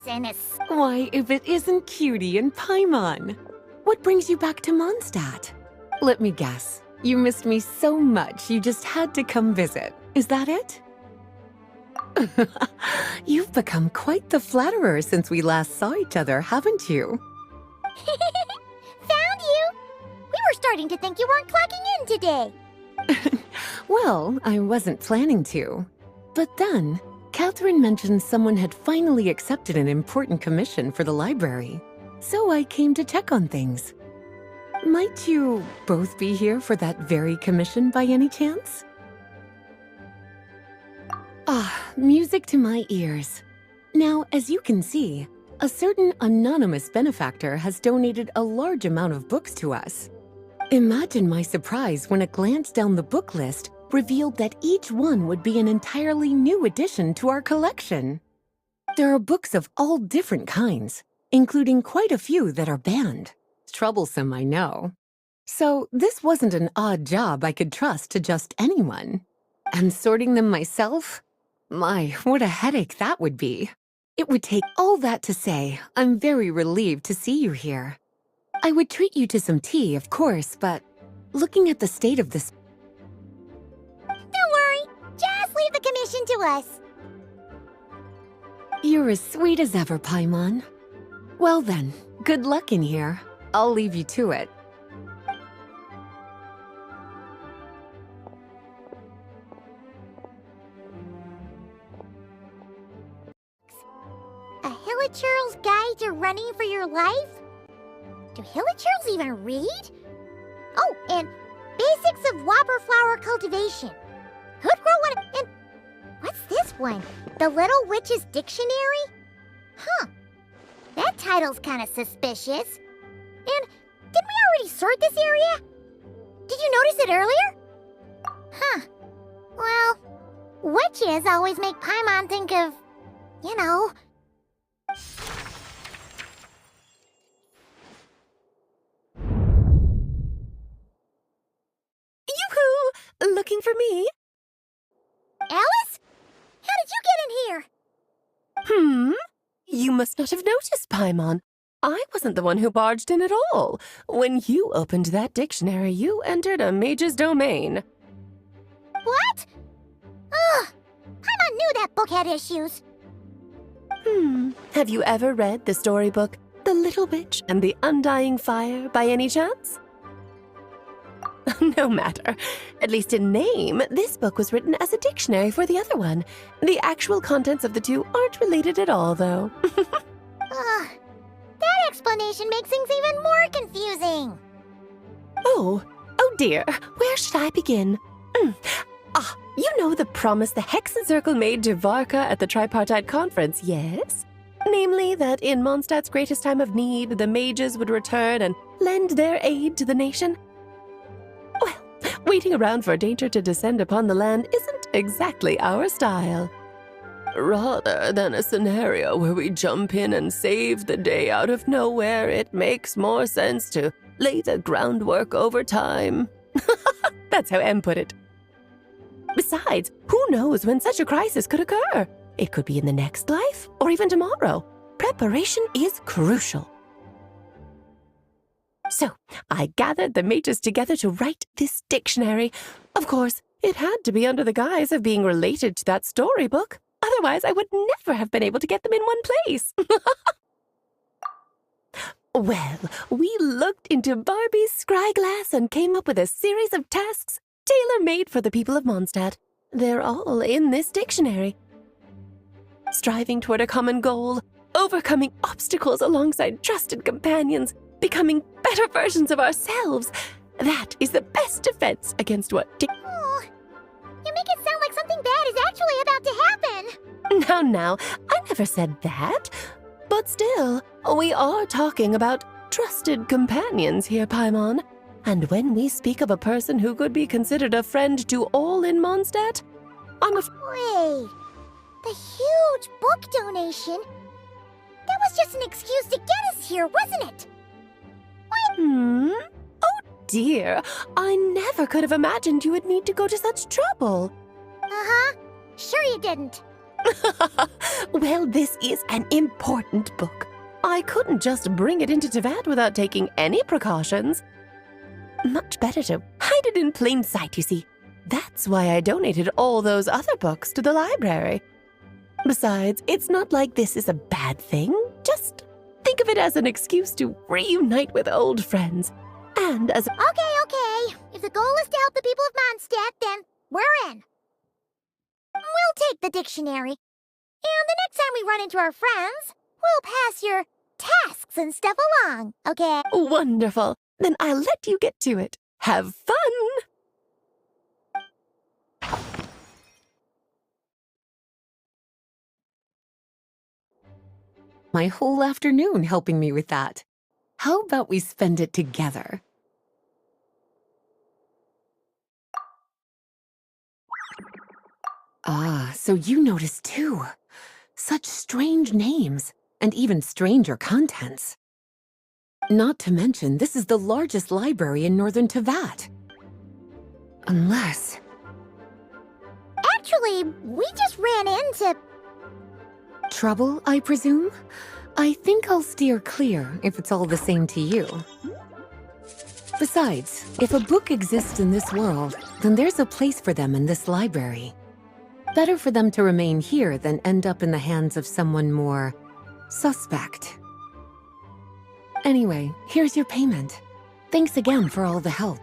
And it's... Why, if it isn't Cutie and Paimon. What brings you back to Mondstadt? Let me guess. You missed me so much you just had to come visit. Is that it? You've become quite the flatterer since we last saw each other, haven't you? Found you! We were starting to think you weren't clocking in today. Well, I wasn't planning to. But then, Catherine mentioned someone had finally accepted an important commission for the library. So I came to check on things. Might you both be here for that very commission by any chance? Ah, music to my ears. Now, as you can see, a certain anonymous benefactor has donated a large amount of books to us. Imagine my surprise when a glance down the book list revealed that each one would be an entirely new addition to our collection. There are books of all different kinds, including quite a few that are banned. Troublesome, I know. So this wasn't an odd job I could trust to just anyone. And sorting them myself? My, what a headache that would be. It would take all that to say, I'm very relieved to see you here. I would treat you to some tea, of course, but looking at the state of this... Don't worry, just leave the commission to us. You're as sweet as ever, Paimon. Well then, good luck in here. I'll leave you to it. A Hilichurl's Guide to Running for Your Life? Do Hilichurls even read? Oh, and Basics of Whopper Cultivation. Could grow one and... What's this one? The Little Witch's Dictionary? Huh. That title's kind of suspicious. And didn't we already sort this area? Did you notice it earlier? Huh. Well, witches always make Paimon think of, you know... Yoo-hoo! Looking for me? Alice? How did you get in here? You must not have noticed, Paimon. I wasn't the one who barged in at all. When you opened that dictionary, you entered a mage's domain. What? Ugh! Paimon knew that book had issues. Have you ever read the storybook, The Little Witch and the Undying Fire, by any chance? No matter. At least in name, this book was written as a dictionary for the other one. The actual contents of the two aren't related at all, though. Ugh. That explanation makes things even more confusing. Oh dear. Where should I begin? You know the promise the Hexen Circle made to Varka at the Tripartite Conference, yes? Namely, that in Mondstadt's greatest time of need, the mages would return and lend their aid to the nation? Well, waiting around for danger to descend upon the land isn't exactly our style. Rather than a scenario where we jump in and save the day out of nowhere, it makes more sense to lay the groundwork over time. That's how M put it. Besides, who knows when such a crisis could occur? It could be in the next life, or even tomorrow. Preparation is crucial. So, I gathered the mages together to write this dictionary. Of course, it had to be under the guise of being related to that storybook. Otherwise, I would never have been able to get them in one place. Well, we looked into Barbie's scryglass and came up with a series of tasks tailor-made for the people of Mondstadt. They're all in this dictionary. Striving toward a common goal, overcoming obstacles alongside trusted companions, becoming better versions of ourselves. That is the best defense against what... Oh, you make it sound like something bad is actually about to happen. Now, I never said that. But still, we are talking about trusted companions here, Paimon. And when we speak of a person who could be considered a friend to all in Mondstadt, Wait, the huge book donation? That was just an excuse to get us here, wasn't it? Oh dear, I never could have imagined you would need to go to such trouble. Uh-huh. Sure you didn't. Well, this is an important book. I couldn't just bring it into Tevat without taking any precautions. Much better to hide it in plain sight, you see. That's why I donated all those other books to the library. Besides, it's not like this is a bad thing. Just think of it as an excuse to reunite with old friends. And as a... Okay. If the goal is to help the people of Mondstadt, then we're in. We'll take the dictionary. And the next time we run into our friends, we'll pass your tasks and stuff along, okay? Wonderful. Then I'll let you get to it. Have fun! My whole afternoon helping me with that. How about we spend it together? Ah, so you noticed too. Such strange names, and even stranger contents. Not to mention, this is the largest library in northern Tevat. Unless... Actually, we just ran into... Trouble, I presume? I think I'll steer clear if it's all the same to you. Besides, if a book exists in this world, then there's a place for them in this library. Better for them to remain here than end up in the hands of someone more suspect. Anyway, here's your payment. Thanks again for all the help.